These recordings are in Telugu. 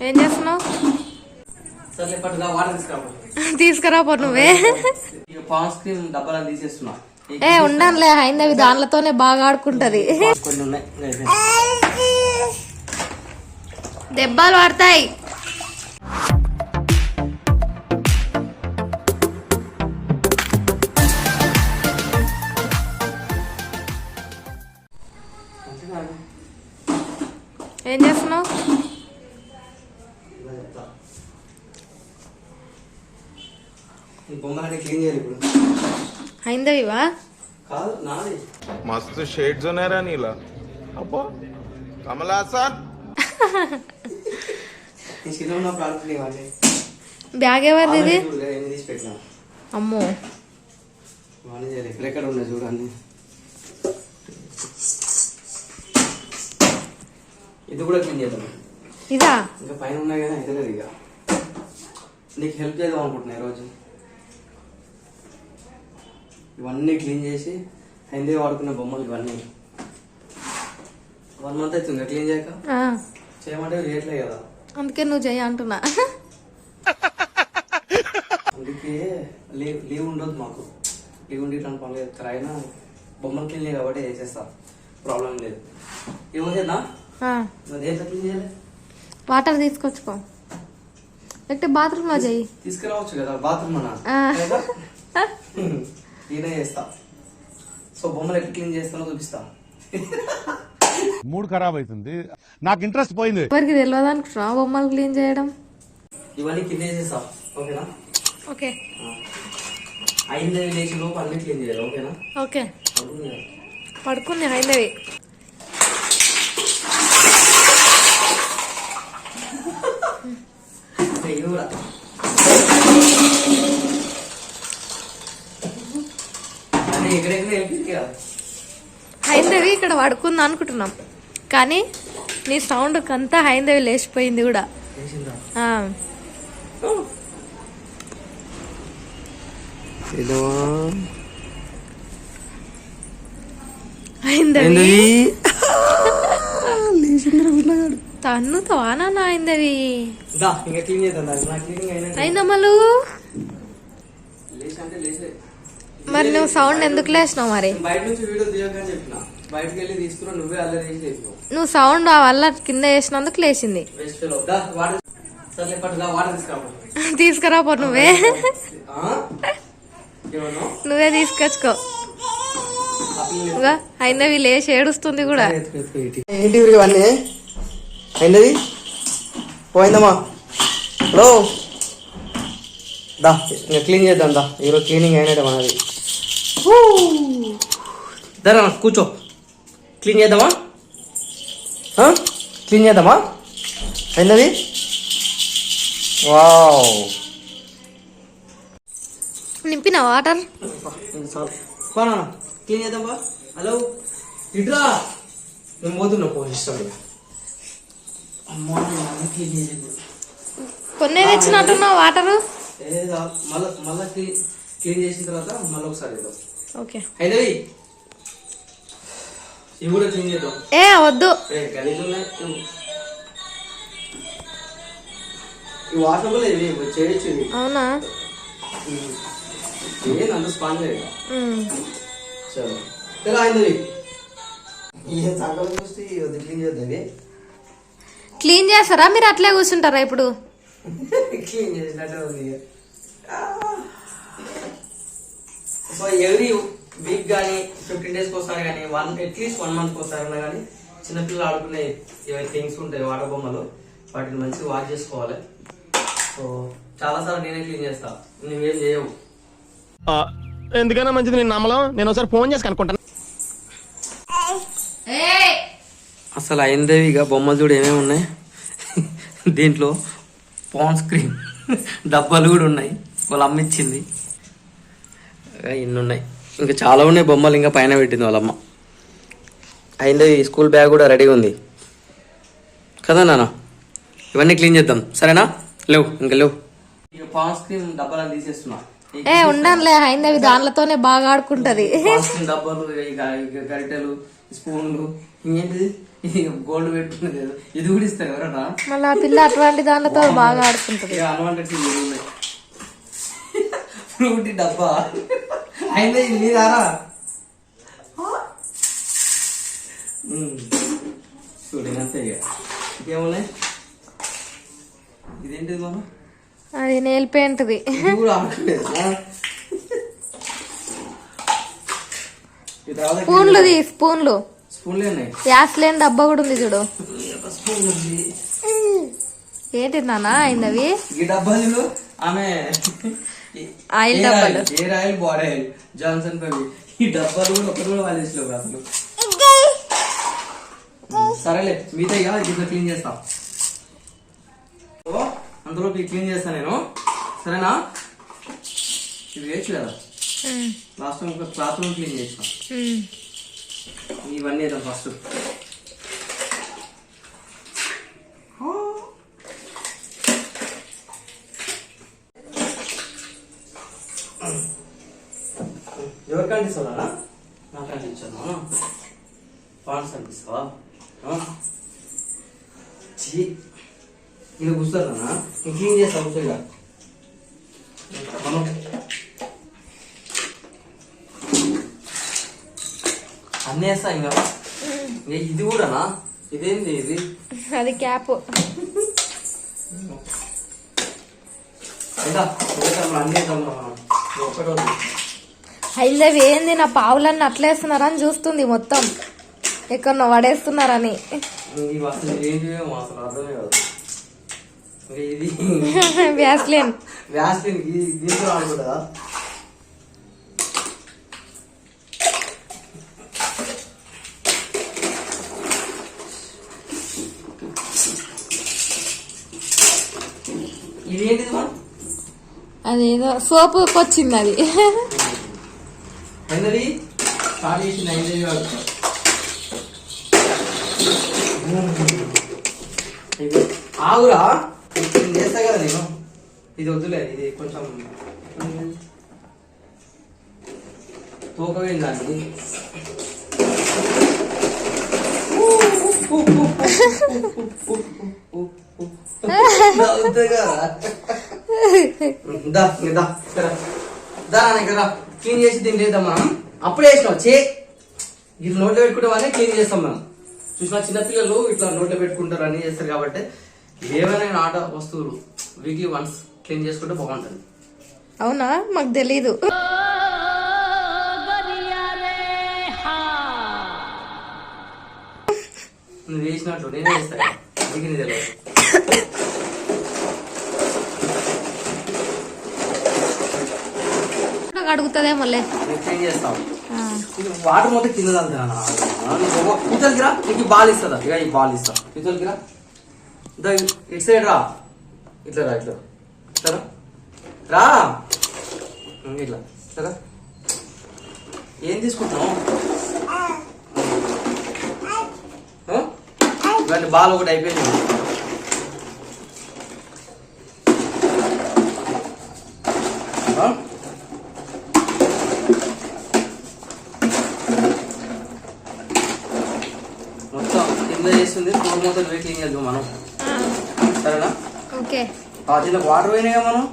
ఏం చేస్తున్నావు? తీసుకురాపో నువ్వే. ఏ ఉండాలే హైందవి దానిలతోనే బాగా ఆడుకుంటది. దెబ్బలు పడతాయి. ఏం చేస్తున్నావు? హైందవివా? मस्त शेड जो नाही राणीला अप्पो कमला हासन బ్యాగ్ ఎవరిది ఇది? అమ్మో చూడండి, ఇది కూడా క్లీన్ చేద్దాం. ఇదా? ఇంకా పైన ఉన్నాయి కదా, అయితే లేదు. ఇక నీకు హెల్ప్ చేద్దాం అనుకుంటున్నా ఈరోజు. ఇవన్నీ క్లీన్ చేసి హైందవి వాడుకున్న బొమ్మలు ఇవన్నీ 1 month అవుతుంది క్లీన్ చేయక. చేయమంటే చేయట్లే కదా, అందుకే నువ్వు చేయ అంటున్నా. అందుకే లీవ్ ఉండదు మాకు. లీవ్ ఉండి ఇట్లాంటి పనులు చేస్తారు. అయినా బొమ్మలు క్లీన్ చేయాలి కాబట్టి చేసేస్తా, ప్రాబ్లం లేదు. ఏమవుతుందా దేంట్లో క్లీన్ చేయాలి? వాటర్ తీసుకొచ్చుకో, లేకపోతే బాత్రూమ్ లో చెయ్యి. తీసుకురావచ్చు కదా బాత్రూమ్ అన్న, నేనే చేస్తా. సో బొమ్మలు ఎట్లా క్లీన్ చేస్తానో చూపిస్తా. మూడ్ ఖరాబ్ అవుతుంది, నాకు ఇంట్రెస్ట్ పోయింది. ఎవరికి తెలియదు అనుకుంటున్నా బొమ్మలు క్లీన్ చేయడం. ఇవన్నీ కింద చేసేస్తా, ఓకేనా? ఓకే. హైందవి లేచి లోపు అన్ని క్లీన్ చేయాలి, ఓకేనా? ఓకే. పడుకుంది హైందవి. హైందవి ఇక్కడ పడుకుంది అనుకుంటున్నాం, కానీ నీ సౌండ్ కంతా హైందవి లేచిపోయింది కూడా. హైందవి తన్నుతావా నాన్న? హైందవి హైందమ్మలు మరి నువ్వు సౌండ్ ఎందుకు లేచినావు? మరి నువ్వు సౌండ్ వల్ల కింద వేసినందుకు లేచింది. తీసుకురాపో నువ్వే. నువ్వే తీసుకొచ్చుకో. హైందవి లేచి ఏడుస్తుంది కూడా. ఏంటి ఇవన్నీ? హైందవి పోయిందమ్మా, హలో దా క్లీన్ చేద్దాం. దా ఈరోజు క్లీనింగ్ అయినట్టు మనది. దరా కూర్చో, క్లీన్ చేద్దామా? క్లీన్ చేద్దామా హైందవి? వావ్, నింపిన వాటర్ క్లీన్ చేద్దామా? హలో ఇట్రా, నేను పోతున్నా పోషిస్తాం. అమ్మా క్లీన్ చేసేది కొన్ని తెచ్చినట్టున్నావు వాటరు. మళ్ళా క్లీన్ చేసిన తర్వాత మళ్ళీ ఒకసారి ఓకే. హైందవి ఇవి కూడా క్లీన్ చేద్దాం. ఏ వద్దు, గలీజ్ ఉన్నాయి. ఈ వాటర్ కూడా ఇవి చేయొచ్చు. అవునా? అంత స్పాన్ లేదు. చలో చలో హైందవి, చూస్తే క్లీన్ చేద్దాం. క్లీన్ చేస్తారా మీరు? అట్లే కూర్చుంటారా ఇప్పుడు? క్లీన్ చేసినట్టే ఉంది. సో ఎవ్రీ వీక్ కానీ 15 days ఒకసారి కానీ అట్లీస్ట్ 1 month ఒకసారి కానీ చిన్నపిల్లలు ఆడుకునే థింగ్స్ ఉంటాయి, వాటర్ బొమ్మలు. వాటిని మంచిగా వాష్ చేసుకోవాలి. సో చాలా సార్లు నేనే క్లీన్ చేస్తా, నువ్వేం చేయవు. ఎందుకైనా మంచిది నేను నమ్మలం. నేను ఒకసారి ఫోన్ చేసి కనుక్కుంటాను. అసలు హైందవిగా బొమ్మలు చూడు ఏమేమి ఉన్నాయి. దీంట్లో పాండ్స్ క్రీమ్ డబ్బాలు కూడా ఉన్నాయి, వాళ్ళ అమ్మ ఇచ్చింది. ఇన్ని ఉన్నాయి, ఇంకా చాలా ఉన్నాయి బొమ్మలు. ఇంకా పైన పెట్టింది వాళ్ళమ్మ. హైందవి స్కూల్ బ్యాగ్ కూడా రెడీగా ఉంది కదా నాన్న. ఇవన్నీ క్లీన్ చేద్దాం, సరేనా? లేవు ఇంకా లేవు. పాండ్స్ క్రీమ్ డబ్బాలు తీసేస్తున్నా. ఏ ఉండాలే హైందవి దానిలతోనే బాగా ఆడుకుంటది. డబ్బాలు, గరిటెలు, స్పూన్లు, ఇంకేంటిది ఇది గోల్డ్ పెట్టుకునేది లేదు. ఇది కూడా ఇస్తారు ఎవరన్నా. మళ్ళీ ఆ పిల్ల అటువంటి దాంట్లో బాగా ఆడుకుంటది. అన్వాంటెడ్ ఫ్రూటీ డబ్బా అయితే ఇది మీదారా చూడండి అంతే. ఇక ఇంకేమున్నాయి? ఇదేంటిది మనం అది నెయిల్ పెయింట్ది. ఇది కూడా ఆడుకోలేదు. స్పూన్లుది స్పూన్లు స్పూన్లే ఉన్నాయి. గ్యాస్ లేని డబ్బా కూడా ఉంది చూడు. స్పూన్ ఉంది. ఏంటి నాన్న అయిందవి? ఈ డబ్బాలు ఆమె ఆయిల్ డబ్బాలు, air oil, body oil, Johnson baby. ఈ డబ్బాలు కూడా ఒకటి కూడా వాళ్ళు వేసుకోలేదు అసలు. సరేలే మీతో ఇక దీంట్లో క్లీన్ చేస్తా. అందులో క్లీన్ చేస్తా నేను, సరేనా? ఇది వేయచ్చు కదా. లాస్ట్ టైం ఒక క్లాత్ రూమ్ క్లీన్ చేస్తాం. ఇవన్నీ వేద్దాం ఫస్ట్. ఎవరికి అంటిస్తావా? నాకు అంటించాను. పాన్స్ అంటిస్తావా? ఇది కూర్చోదన్నా నేను క్లీన్ చేస్తా. కూర్చోగా మనం అన్నీ వేస్తా. ఇంకా ఇది కూడానా? ఇదేంటి ఇది? అది క్యాప్. అన్నీ వేద్దాం మనం. ఒకటో అయిందవి ఏంది నా పావులన్నీ అట్లేస్తున్నారని చూస్తుంది మొత్తం, ఎక్కడో పడేస్తున్నారని. ఇవి అసలు ఏంటివేమో అసలు అర్థమే కాదు. ఇది వ్యాస్లిన్ వ్యాస్లిన్ దీంతో ఆడుకుంటుందా? ఇది ఏంటిది మనం? అదేదో సోపు వచ్చింది అది. అయింది స్టార్ట్ చేసింది. అయింది కాదు. ఆగురా చేస్తా కదా నేను. ఇది వద్దులే, ఇది కొంచెం తోకవేం దాన్ని. క్లీన్ చేసి దీన్ని లేద్దాం మనం. అప్పుడే వేసినాం చే ఇది నోట్లో పెట్టుకుంటామని క్లీన్ చేస్తాం మనం. చూసిన చిన్నపిల్లలు ఇట్లా నోట్లో పెట్టుకుంటారు అని చేస్తారు కాబట్టి ఏమైనా ఆట వస్తువులు వీక్లీ వన్స్ క్లీన్ చేసుకుంటే బాగుంటుంది. అవునా? మాకు తెలీదు. నువ్వు వేసినట్లు నేనే చేస్తాను. నీకు తెలియదు. అడుగుతుందేమోలే. క్లీన్ చేస్తావు. వాటర్ మొత్తం కింద ఇతరుకిరా. నీకు బాల్ ఇస్తుందా? ఇక ఈ బాల్ ఇస్తా. ఇతరుకిరా ఇటు సైడ్ రా. ఇట్లా రా. ఇట్లా ఇట్లా రా. ఇట్లా సరే. ఏం తీసుకుంటున్నావు? ఇవన్నీ బాల్ ఒకటి అయిపోయింది. మొత్తం కింద చేస్తుంది. ఫ్లోర్ మొత్తం క్లీన్ చేద్దాం మనం, సరేనా? ఓకే. దీంట్లో వాటర్ పోయినాయి మనం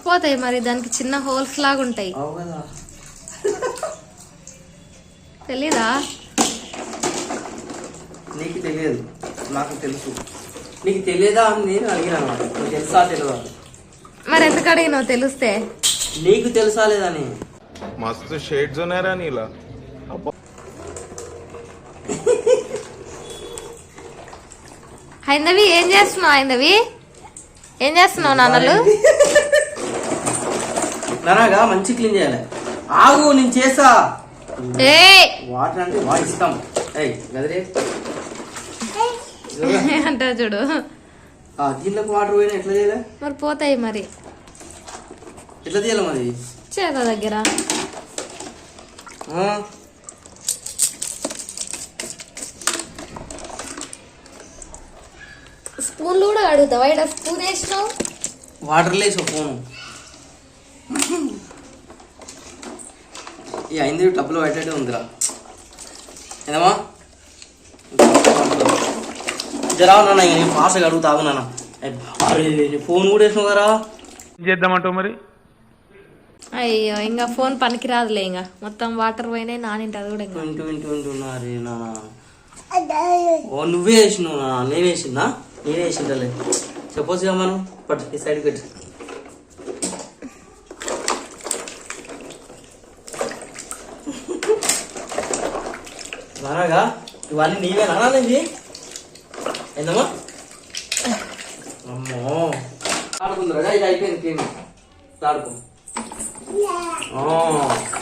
పోతాయి మరి. దానికి చిన్న హోల్స్ లాగా ఉంటాయి. తెలీదా? నీకు తెలియదు, నాకు తెలుసు. నీకు తెలియదా అని నేను అడిగినా. నీకు తెలుసా తెలియదా? మరి ఎందుకు అడిగినావు తెలిస్తే? నీకు తెలుసా లేదని. मस्त शेड्स ఉన్నారా నీలా? హైందవి ఏం చేస్తున్నావు? హైందవి ఏం చేస్తున్నావు? నాన్నలు నానాగా మంచి క్లీన్ చేయాలి. ఆగు నేను చేస్తా. వాటర్ అంటే వాడు ఇస్తాం. గదిరే అంటారు చూడు. దీంట్లోకి వాటర్ పోయినా ఎట్లా చేయాలి? మరి పోతాయి. మరి ఎట్లా చేయాలి మరి? చేత దగ్గర స్పూన్లు కూడా అడుగుతావా? ఇక్కడ స్పూన్ వేసినావు, వాటర్ లేసు ఫోను. ఈ అయింది టబ్లో పెట్టేటే ఉందిరా. ఏదమ్మా జరావు నాన్న, ఇక నేను ఫాస్ట్గా అడుగుతావు నాన్న. అరే నీ ఫోన్ కూడా వేసినావు కదా. ఏం చేద్దామంటావు మరి? అయ్యో ఇంకా ఫోన్ పనికి రాదులే, ఇంకా మొత్తం వాటర్ పోయినాయి నానింటి అది కూడా ఇంకా. వింటున్నారే నాన్న. ఓ నువ్వే వేసినావు నాన్న, నేను వేసిందా? నేనే వేసిందలే. చెప్పొచ్చుగా మనం. పట్టు ఈ సైడ్ పెట్టు. బాగా ఇవన్నీ నీవేనా నాన్నది? ఏందమ్మా? అమ్మో ఆడుకుందరా, ఇది అయిపోయింది గేమ్. ఆడుకో.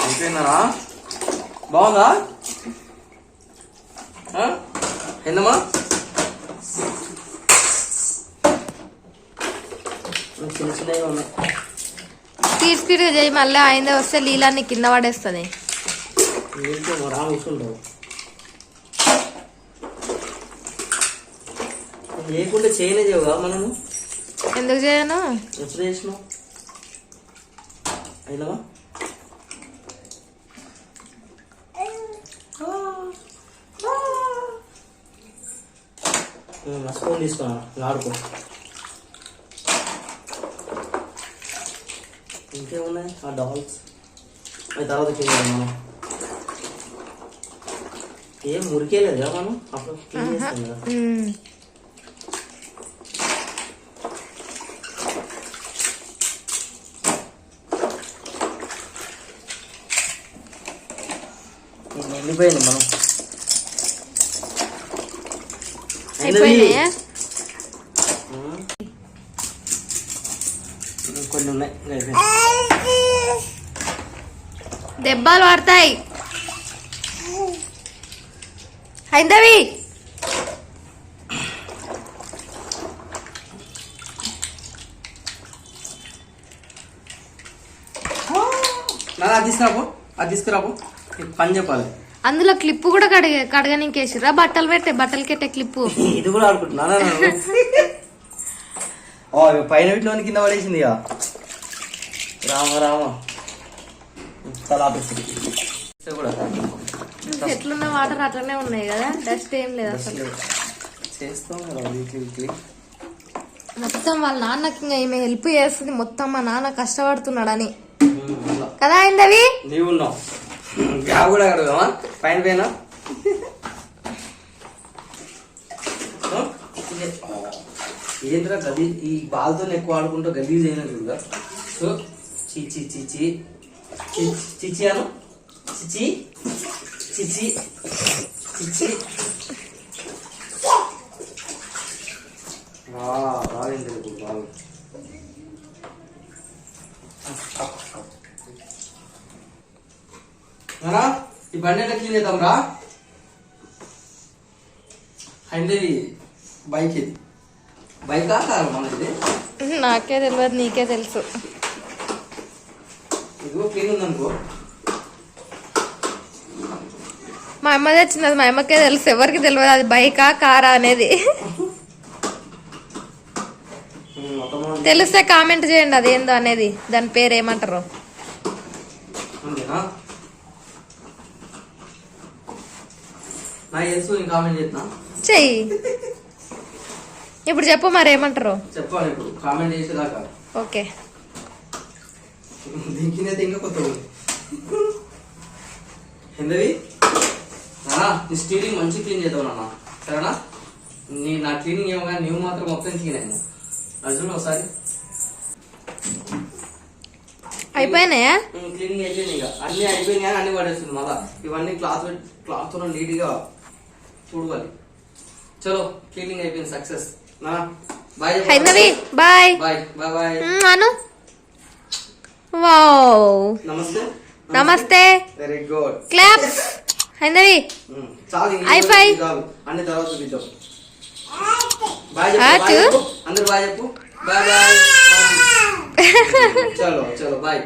అయిపోయిందా? బాగుందా? ఏందమ్మా? చిన్న చిన్నగా ఉన్నాయి. స్పీడ్గా చేయి, మళ్ళీ అయిందే వస్తే నీళ్ళని కింద పడేస్తుంది. రా కూర్చుంటావు. లేకుంటే చేయలేదేవుగా మనము. ఎందుకు చేయను? ఎప్పుడు చేసినావు? అయినవా? స్పూన్ తీసుకున్నా ఆడుకో. ఇంకేమున్నాయి ఆ డాల్స్? అది తర్వాత చూడాలి మనం. ఏం మురికేలేదు కదా మనం, అప్పుడు క్లీన్ చేస్తాం కదా. వెళ్ళిపోయింది మనం. అయిపోయినాయా? కొన్ని ఉన్నాయి. దెబ్బలు పడతాయి. హైందవి అది తీసుకురాబో, అది తీసుకురాబో. పని చెప్పాలి. అందులో క్లిప్ కూడా కడగనికేసిరా? బట్టలు కెట్టే క్లిప్పు. ఇది కూడా ఆడుకుంటున్నా పైన వీటిలోని కింద పడేసింది ఇక. రామ రామ కూడా ఎట్లున్న వాటర్ అట్లనే ఉన్నాయి కదా, డస్ట్ ఏం లేదు అసలు. చేస్తాం కదా వీక్లీ వీక్లీ. మొత్తం వాళ్ళ నాన్నకి ఇంకా ఈమె హెల్ప్ చేస్తుంది. మొత్తం మా నాన్న కష్టపడుతున్నాడని కదా అయిందవి. నీవు ఉన్నావు గ్యాప్ కూడా కడదామా పైన పైన. ఏంద్రా గలీజ్, ఈ బాల్తో ఎక్కువ ఆడుకుంటూ గలీజ్ అయినట్టుగా. సో చిచి చిచి చిచి అను, చిచి చిచి చిచి. బాగుంది బాగు. ఈ బండి ఎట్లా క్లీన్ చేద్దాం రా? అంటే బైక్, ఇది బైకా కాదు మనది? నాకే తెలియదు, నీకే తెలుసు. ఇదిగో క్లీన్ ఉందనుకో. మా అమ్మ తెచ్చినది, మా అమ్మకే తెలుసు, ఎవరికి తెలియదు అది బైకా కారా అనేది. తెలిస్తే కామెంట్ చేయండి అది ఏందో అనేది, దాని పేరు ఏమంటారు. చెయ్యి ఇప్పుడు చెప్పు మరి ఏమంటారు చెప్పాలి. ఇప్పుడు కామెంట్ చేసేదాకా. ఓకే. దీనికైతే ఇంకా కొత్త ఏందవి నీ స్టీరింగ్ మంచి క్లీన్ చేద్దావు నాన్న, సరేనా? నా క్లీనింగ్ ఏమో కానీ నువ్వు మాత్రం మొత్తం క్లీన్ అయినా. అది చూడు ఒకసారి. అయిపోయినాయా? క్లీనింగ్ అయిపోయినాయి, ఇక అన్ని అయిపోయినాయి. అన్ని పడేస్తుంది మళ్ళా. ఇవన్నీ క్లాత్ తో నీట్ గా చూడాలి. చలో క్లీనింగ్ అయిపోయింది, success. Bye bye bye bye bye Anu. Wow, నమస్తే నమస్తే. Very good. క్లాప్స్. హైందవి చాలు, హై-ఫై. అన్ని తర్వాత చూద్దాం. బాయ్ చెప్పు అందరు, బాయ్ చెప్పు. Bye bye. చలో చలో బాయ్.